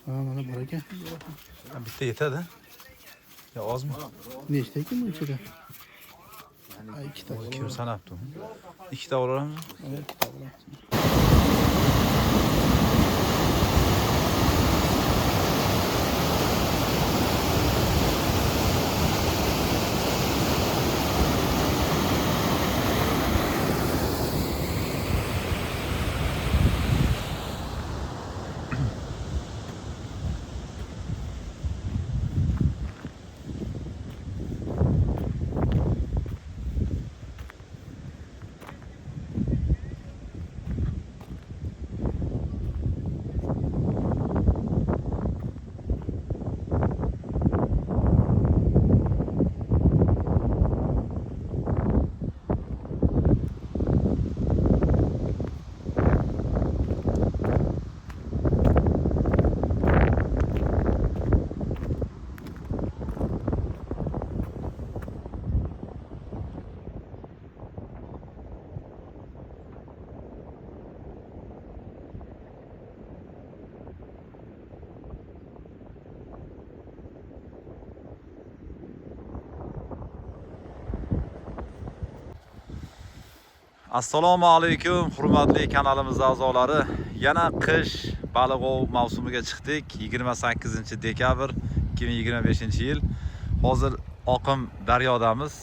Ha, mana bor ekan. Bitta yetadi. Ya ozmi? Nechta ekan bu ichida? Ha, ikkita. Kim sanabdi? Ikkita olaramizmi? Evet, ikkita bo'ladi. Assalomu alaykum, hurmatli kanalimiz a'zolari. Yana qish baliq ov mavsumiga chiqdik. 28-dekabr 2025-yil. Hozir oqim daryodamiz.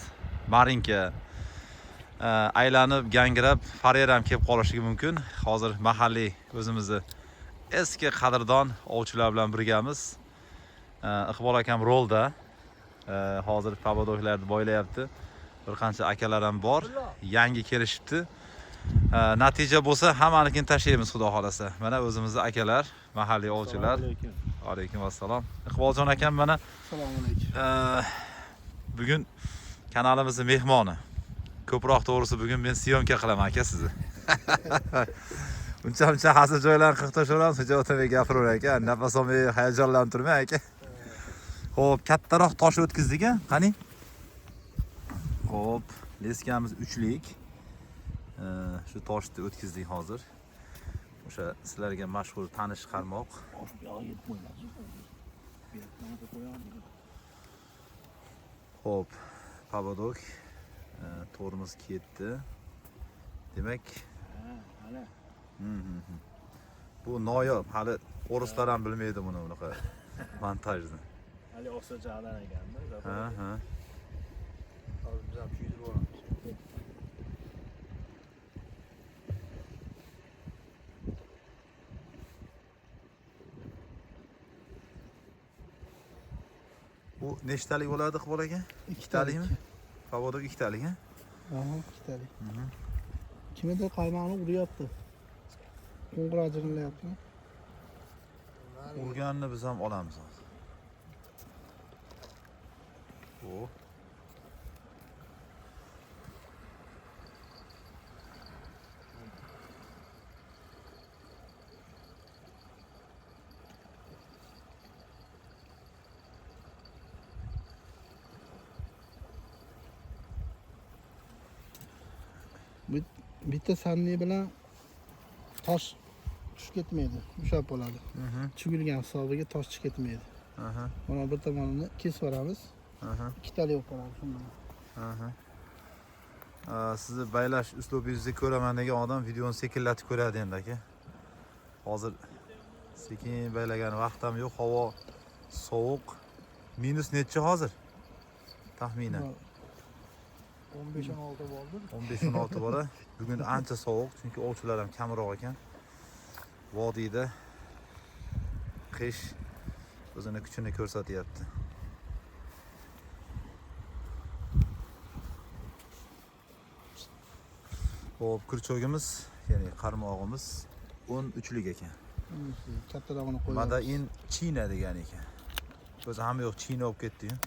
Marinka aylanib, gangirab, Fareram kelib qolishligi mumkin. Hozir mahalliy o'zimizni eski qadrdon ovchilar bilan birgamiz. Iqbol akam rolda. Hozir pavadoklarni boylayapti. Bir qancha akalar ham bor. Yangi kelishibdi. Natija bo'lsa hammanikini tashlaymiz xudo xolasa. Mana o'zimizning akalar, mahalliy ovchilar. Alaykum assalom. Iqboljon akam mana. Assalomu alaykum. Bugun kanalimizning mehmoni. Ko'proq to'g'risi bugun men syomka qilaman aka sizni. Uncha hazil joylarni qilib tashlaveramiz, hech o'tmay gapiraver aka. Nafas olmay hayajonlantirmang aka. Xo'p, kattaroq tosh o'tkizdik-a? Qani? Hop, leskamiz 3lik. Shu toshni o'tkizdik hozir. O'sha sizlarga mashhur tanish qarmoq. Hop, pavadok. To'rimiz ketdi. Demak, bu noyob, hali o'rislar ham bilmaydi buni bunaqa montajni. Hali o'xshachadan ekanda. Ha. Hozir biz ham chuydirib olamiz. Bu nechtalik bo'ladi Iqbol aka? Ikkitalikmi? Pavadok ikkitalik, ha? Aha, ikkitalik. Kimdir qaymoqni uryapti. Qo'ng'iroq jiringlayapti. Urganni biz ham olamiz hozir. O. Bitta sanni bilan tosh tushib ketmaydi, ushlab qoladi. Chugilgan hisobiga tosh tushib ketmaydi. Mana bir tomonini kesib olamiz. Ikkitalik bo'lib qoladi shundan. Sizni baylash uslubingizni ko'raman degan odam videoni sekinlatib ko'radi endi aka. Hozir sekin baylagan vaqt ham yo'q, havo sovuq. Minus necha hozir? Taxminan 15-16 bo'ldi. 15-16 bora. Bugun ancha sovuq, chunki ovchilar ham kamroq ekan. Vodiyda qish o'zini kuchini ko'rsatyapti. Hop, kurchogimiz, ya'ni qarmog'imiz 13lik ekan. Kattarog'ini qo'yamiz. Madain China degan ekan. O'zi ham yo'q, China olib ketdi-yu.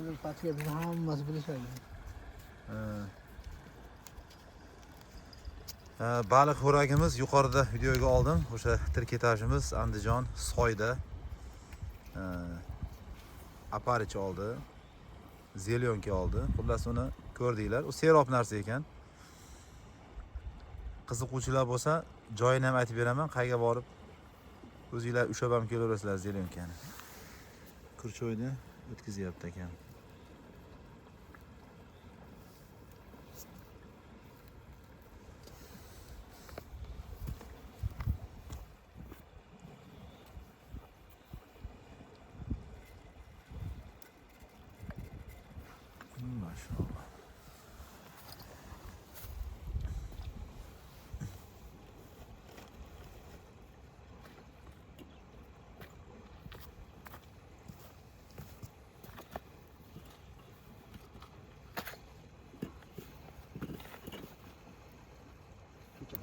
Biz patkani hammasi bilishadi. Baliq xo'ragimiz yuqorida videoga oldim. O'sha triketajimiz Andijon Soyda. Aparich oldi. Zelyonka oldi. Xullas uni ko'rdinglar. U serob narsa ekan. qiziquvchilar bo'lsa, joyini ham aytib beraman, qayerga borib o'zingizlar ushlab ham kelaverasizlar zelyonkani. Kurchoyni o'tkazyapti ekan. Maşallah.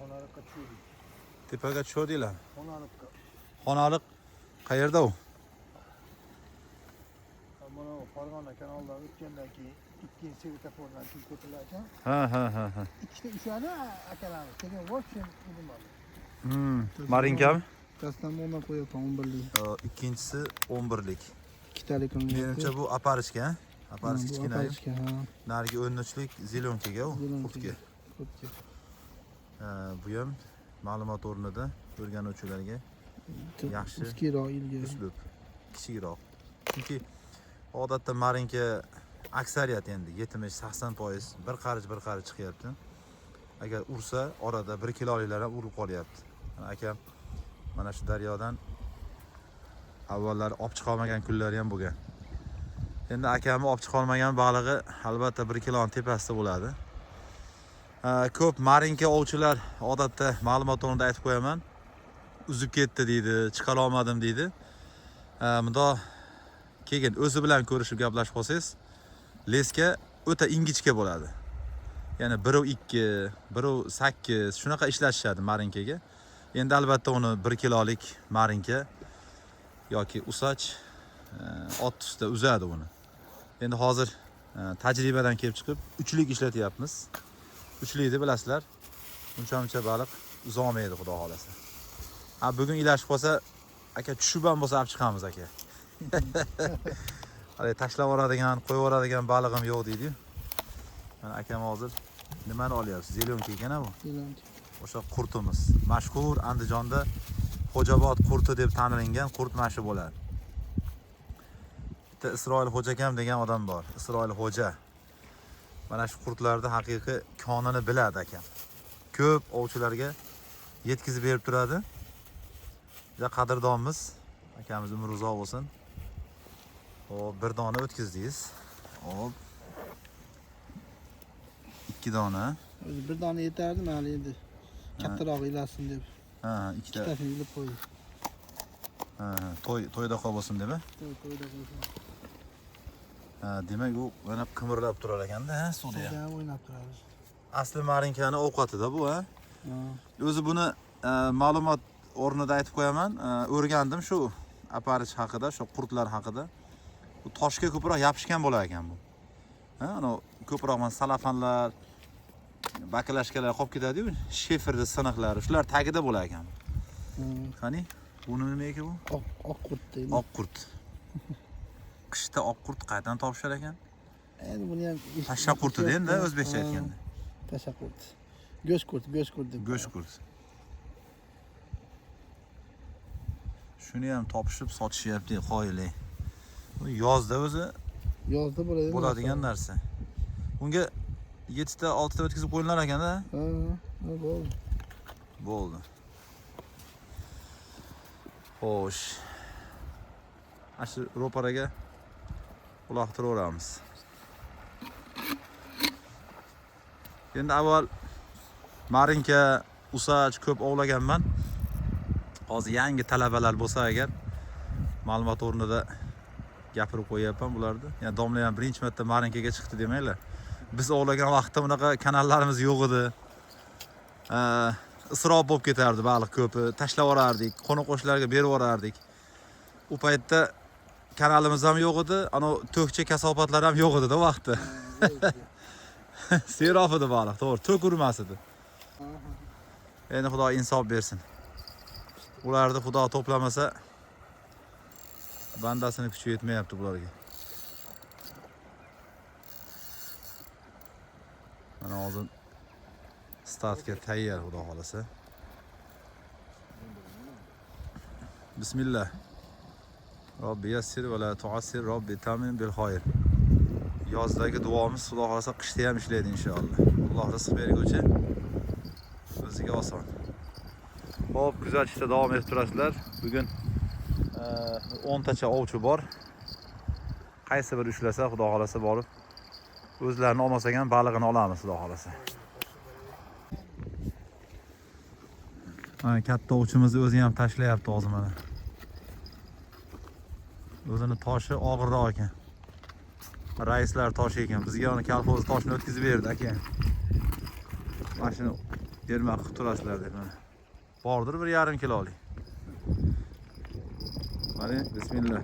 Xonalikqa tushdik. Tepaga tushdinglar. Xonalikqa. Xonalik qayerda u? Mana Farg'ona kanaldan o'tgandan keyin ikkinchi svetofordan kim ko'tarilar ekan. Ha. Ikkita ushadi akalarimiz. Keyin voshim edim bor. Marinkami? Kastamonu qo'yapman 11lik. Ikkinchisi 11lik. Ikkitalik uni. Menimcha bu aparishga, aparish kichkina. Aparishga, ha. Narigi 13lik zelonkaga u, qurtga. Qurtga. Bu ham ma'lumot o'rnida o'rganuvchilarga yaxshi Kichikroq ilga. uslub, kichikroq. Chunki odatda marinka aksariyat endi 70-80% bir qarich chiqyapti. Agar ursa orada 1 kiloliklar ham urib qolyapti. Akam mana shu daryodan avvallari olib chiqa olmagan kunlari ham bo'lgan. Endi akamni olib chiqa olmagan balig'i albatta 1 kiloning tepasida bo'ladi. Ko'p marinka ovchilar odatda ma'lumot o'rnida aytib qo'yaman. Uzib ketdi deydi, chiqa olmadim deydi. Bunda keyin o'zi bilan ko'rishib gaplashib qolsangiz, leska o'ta ingichka bo'ladi. Ya'ni 1.2, 1.8 shunaqa ishlatishadi marinkaga. Endi albatta uni 1 kilolik marinka yoki usach ot ustida uzadi uni. Endi hozir tajribadan kelib chiqib 3lik ishlatyapmiz. 3likni bilasizlar. Uncha baliq uzoqmaydi xudo xolasa. Bugun ilashib qolsa, aka tushib ham bo'lsa olib chiqamiz aka. Hali tashlab yuboradigan, qo'yib yuboradigan balig'im yo'q deydi-yu. Mana akam hozir nimani olyapsiz? Zelonka ekan bu. Zelonka. O'sha qurtimiz. Mashhur Andijonda Xo'jobod qurti deb ta'minlangan qurt mashi bo'ladi. Bitta Isroil Xo'jakam degan odam bor. Isroil Xo'ja. Mana shu qurtlarda haqiqiy konini biladi akam. Ko'p ovchilarga yetkazib berib turadi. Juda qadrdonmiz. Akamiz umri uzoq bo'lsin. Hop, bir dona o'tkazdingiz. Hop. 2 dona. O'zi bir dona yetardi, mali endi. Kattaroq ilasin deb. Ikkita. Ikkitasini ilib qo'ydi. To'yda qolsin deb. To'yda qo'ydi. Demak u mana qimirlab turar ekanda, suvda ham. Suvda o'ynab turadi. Asli marinkani ovqatida bu, O'zi buni ma'lumot o'rnida aytib qo'yaman. O'rgandim shu aparish haqida, shu qurtlar haqida. Bu toshga ko'proq yopishgan bo'lar ekan bu. Ana ko'proq mana salafanlar, baklashkalar qolib ketadi-yu, sheferda siniqlari, shular tagida bo'lar ekan. Qani, bu nima ekan bu? Oq qurt deydi. Oq qurt. Qishda oq qurt qayerdan topishar ekan? Endi buni ham Tasha qurti deydi, o'zbekcha aytganda. Tasha qurt. Go'sht qurt deb. Go'sht qurt. Shuni ham topishib sotishyapti, qoyilay. Bu yozda o'zi Yozda bo'ladi. bo'ladigan narsa. Bunga 7 ta, 6 ta o'tkazib qo'yilar ekan-da. Bo'ldi. Bo'ldi. Xo'sh. Shu ro'paraga uloqtiraveramiz. Endi avval marinka, usach ko'p ovlaganman. Hozir yangi talabalar bo'lsa agar ma'lumot o'rnida gapirib qo'yapman bularni. Ya'ni domla ham birinchi marta marinkaga chiqdi demanglar. Biz ovlagan vaqtda bunaqa kanallarimiz yo'q edi. Isrof bo'lib ketardi baliq ko'pi, tashlab yuborardik, qo'ni-qo'shnilarga berib yuborardik. U paytda kanalimiz ham yo'q edi, ana to'kcha kasobatlar ham yo'q edi-da vaqtda. Serof edi baliq, to'g'ri, to'k urmas edi. Endi Xudo insof bersin. Ularni Xudo to'plamasa bandasini kuchi yetmayapti bularga. Mana hozir startga tayyor xudo xolasa. Bismillah. Robbi yassir va la tu'assir, Robbi tamin bil xoyr. Yozdagi duomiz xudo xolasa qishda ham ishlaydi inshaalloh. Alloh rizq berguvchi, o'ziga oson. Xo'p, kuzatishda davom etib turasizlar. Bugun 10 tacha ovchi bor. Qaysi bir ushlasa xudo xolasa borib o'zlarini olmasak ham balig'ini olamiz xudo xolasa. Mana katta ovchimiz o'zi ham tashlayapti hozir mana. O'zini toshi og'irroq ekan. Raislar toshi ekan. Bizga uni kolxoz toshini o'tkazib berdi aka. Mana shuni bermoq qilib turasizlar deb mana. Bordir 1,5 kilolik. Mana bismillah.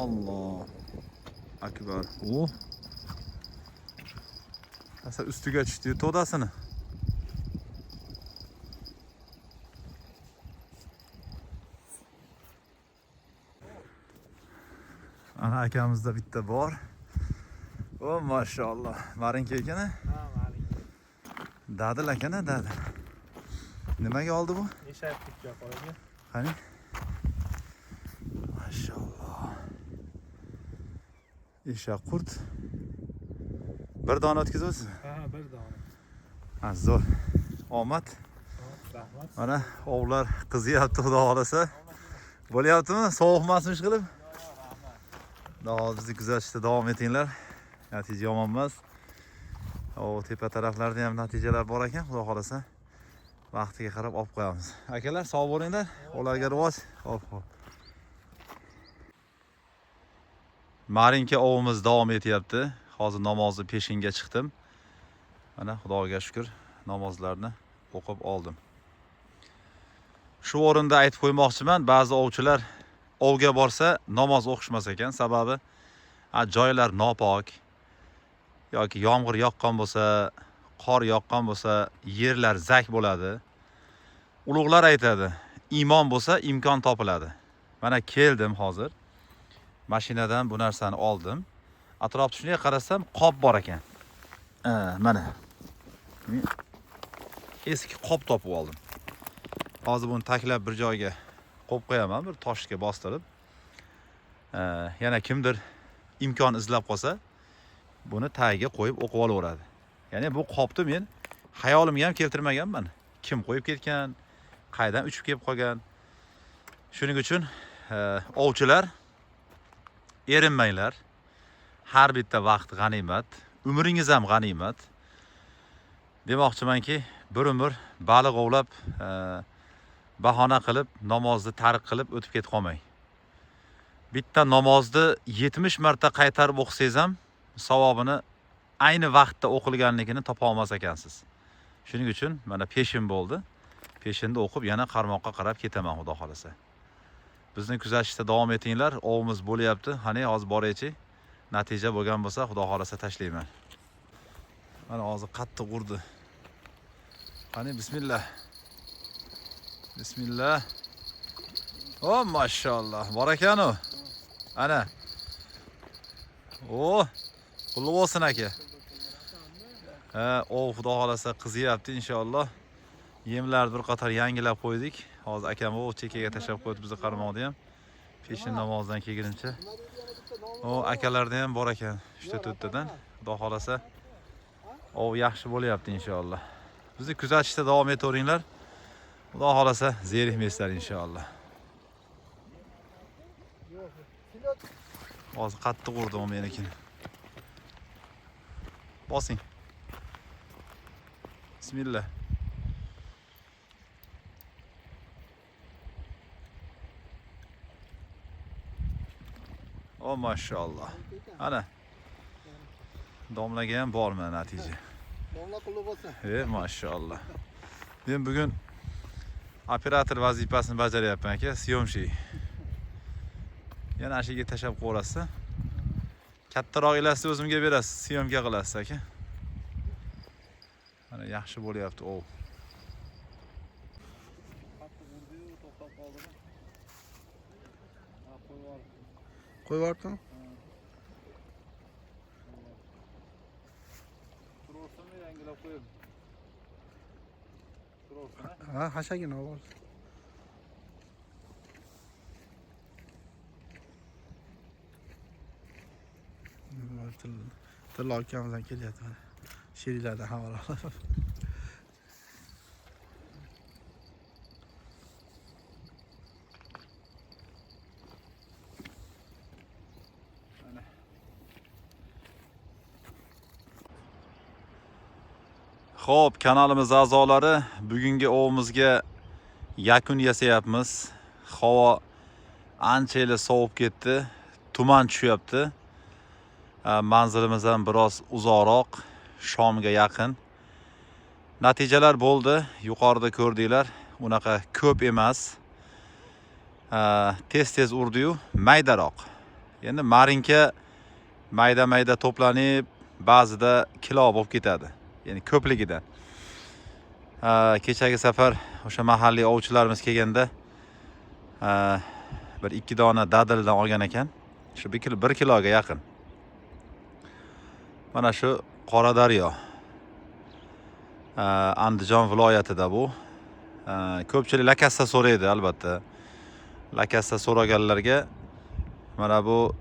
Allah akbar. Asa ustiga tushdi to'dasini. Ana akamizda bitta bor. O maşallah. Marinki ekan? Ha, marinki. Dadil ekan, dadil. Nimaga oldi bu? Eshak tutga qolgan. Qani? Maşallah. Eshak qurt. Bir dona o'tkazasiz? Ha, bir dona. Ha, zo'r. Omad. Rahmat. Mana ovlar qiziyapti xudo xolasa. Bo'lyaptimi? Sovuqmasmish qilib? Daha bizni kuzatishda davom etinglar. Natija yomon emas. O tepa taraflarda ham natijalar bor ekan, xudo xolasa. Vaqtiga qarab olib qo'yamiz. Akalar, sog' bo'linglar. Ularga rivoj. Hop. Marinka ovimiz davom etyapti. Hozir namozni peshinga chiqdim. Mana Xudoga shukr, namozlarni o'qib oldim. Shu o'rinda aytib qo'ymoqchiman, ba'zi ovchilar ovga borsa namoz o'qishmas ekan, sababi joylar nopok yoki yomg'ir yoqqan bo'lsa, qor yoqqan bo'lsa, yerlar zak bo'ladi. Ulug'lar aytadi, iymon bo'lsa imkon topiladi. Mana keldim hozir. Mashinadan bu narsani oldim. Atrofda shunday qarasam, qop bor ekan. Mana. Eski qop topib oldim. Hozir buni taklab bir joyga qo'yib qo'yaman, bir toshga bostirib. Yana kimdir imkon izlab qolsa, buni tagiga qo'yib o'qib olaveradi. Ya'ni bu qopni men xayolimga ham keltirmaganman. Kim qo'yib ketgan, qaydan uchib kelib qolgan. Shuning uchun ovchilar erinmanglar. Har bitta vaqt g'animat, umringiz ham g'animat. Demoqchimanki, bir umr baliq ovlab, bahona qilib, namozni tark qilib o'tib ketib qolmang. Bitta namozni 70 marta qaytarib o'qisangiz ham savobini ayni vaqtda o'qilganligini topa olmas ekansiz. Shuning uchun mana peshin bo'ldi. Peshinda o'qib yana qarmoqqa qarab ketaman xudo xolasa. Bizni kuzatishda davom etinglar. Ovimiz bo'lyapti. Qani hozir boraychi. Natija bo'lgan bo'lsa, xudo xolasa tashlayman. Mana hozir qattiq urdi. Qani bismillah. Bismillah. O maşallah. Bor ekan u. Ana. O, qulluq olsin aka. O xudo xolasa qiziyapti inshaalloh. Yemlarni bir qator yangilab qo'ydik. Hozir akam o chekkaga tashlab qo'ydi bizni qarmoqni ham. Peshin namozdan kelguncha. O akalarda ham bor ekan 3-4 tadan. Xudo xolasa o yaxshi bo'lyapti inshaalloh. Bizni kuzatishda davom etaveringlar. Xudo xolasa zerikmaysizlar inshaalloh. Hozir qattiq urdi u menikini. Bosing. Bismillah. O maşallah. Ana. Domlaga ham bormi natija? Domla qulluq bo'lsin. Maşallah. Men bugun operator vazifasini bajaryapman aka, syomshi. Yana ashiga tashab qo'yasiz. Kattaroq elasni o'zimga berasiz, syomka qilasiz aka. Mana yaxshi bo'lyapti o. Qo'yib yubordim. Qo'yib yubordim. qo'yib turolsin. Ha, hashagina ovoz. Tilla akamizdan kelyapti mana. Sheriklardan xabar olib. Xo'p, kanalimiz a'zolari, bugungi ovimizga yakun yasayapmiz. Havo ancha sovib ketdi. Tuman tushyapti. Manzilimiz ham biroz uzoqroq, shomga yaqin. Natijalar bo'ldi. Yuqorida ko'rdinglar. Unaqa ko'p emas. Tez urdi-yu, maydaroq. Endi marinka mayda to'planib, ba'zida kilo bo'lib ketadi. Ya'ni ko'pligidan. Kechagi safar o'sha mahalliy ovchilarimiz kelganda bir 2 dona dadildan olgan ekan. Shu 1 kiloga yaqin. Mana shu Qoradaryo. Andijon viloyatida bu. Ko'pchilik lakassa so'raydi albatta. Lakassa so'raganlarga mana bu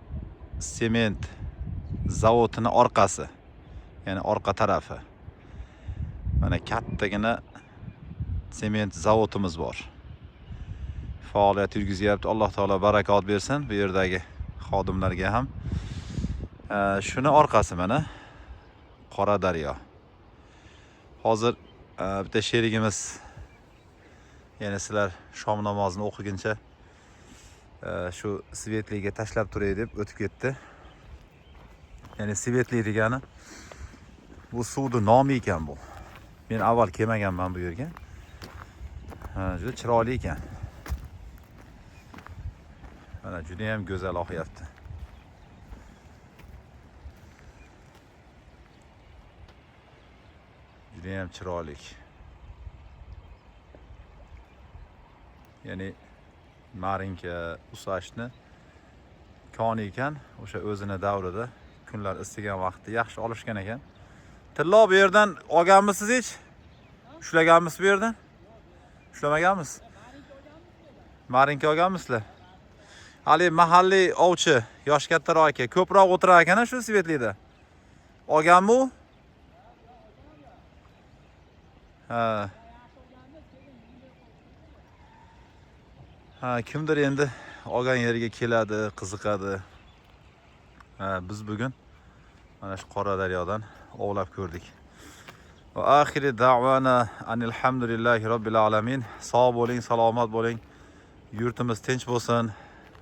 sement zavodining orqasi, ya'ni orqa tarafi. Mana kattagina sement zavodimiz bor. Faoliyat yurgizyapti. Alloh taolo barakot bersin bu yerdagi xodimlarga ham. Shuni orqasi mana Qoradaryo. Hozir bitta sherigimiz, ya'ni sizlar shom namozini o'qiguncha shu svetliga tashlab turay deb o'tib ketdi. Ya'ni svetli degani bu suvning nomi ekan bu. Men avval kelmaganman bu yerga. Juda chiroyli ekan. Mana juda ham go'zal oqyapti. Juda ham chiroyli. Ya'ni marinka usashni koni ekan, o'sha o'zini davrida kunlar issigan vaqtda yaxshi olishgan ekan. Tillo bu yerdan olganmisiz hech? Ushlaganmisiz bu yerdan? Ushlamaganmiz. Marinka olganmisizlar? Hali mahalliy ovchi, yosh kattaroq aka, ko'proq o'tirar ekan shu Svetlida. Olganmi u? Kimdir endi olgan yeriga keladi, qiziqadi. Biz bugun mana shu Qoradaryodan ovlab ko'rdik. Va oxiri da'vana alhamdulillahi robbil alamin. Sog' bo'ling, salomat bo'ling. Yurtimiz tinch bo'lsin,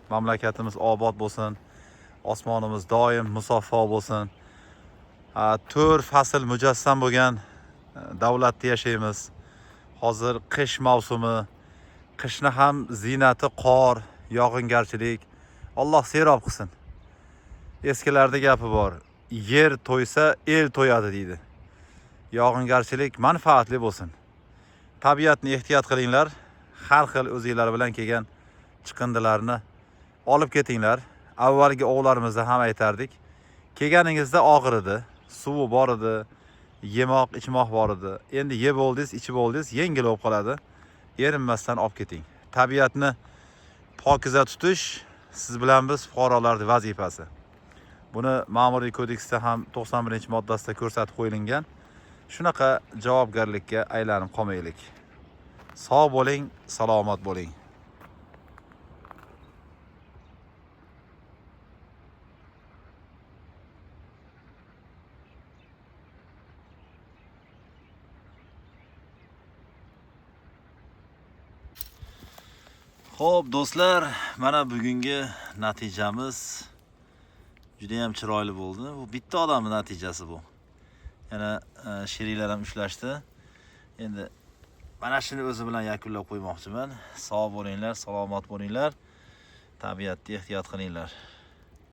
mamlakatimiz obod bo'lsin. Osmonimiz doim musaffo bo'lsin. 4 fasl mujassam bo'lgan davlatda yashaymiz. Hozir qish mavsumi. Qishni ham ziynati qor, yog'ingarchilik. Alloh serob qilsin. Eskilarda gapi bor. Yer to'ysa el to'yadi deydi. Yog'ingarchilik manfaatli bo'lsin. Tabiatni ehtiyot qilinglar. Har xil o'zinglar bilan kelgan chiqindilarni olib ketinglar. Avvalgi ovlarimizda ham aytardik. Kelganingizda og'ir edi, suvi bor edi, yemoq, ichmoq bor edi. Endi yeb oldingiz, ichib oldingiz, yengil bo'lib qoladi. Erinmasdan olib keting. Tabiatni pokiza tutish siz bilan biz fuqarolarning vazifasi. Buni Ma'muriy kodeksda ham 91-moddasida ko'rsatib qo'yilgan. Shunaqa javobgarlikka aylanib qolmaylik. Sog' bo'ling, salomat bo'ling. Xo'p, do'stlar, mana bugungi natijamiz juda ham chiroyli bo'ldi. Bu bitta odamning natijasi bu. Yana sheriklar ham ushlashdi. Endi mana shuni o'zi bilan yakunlab qo'ymoqchiman. Sog' bo'linglar, salomat bo'linglar. Tabiatni ehtiyot qilinglar.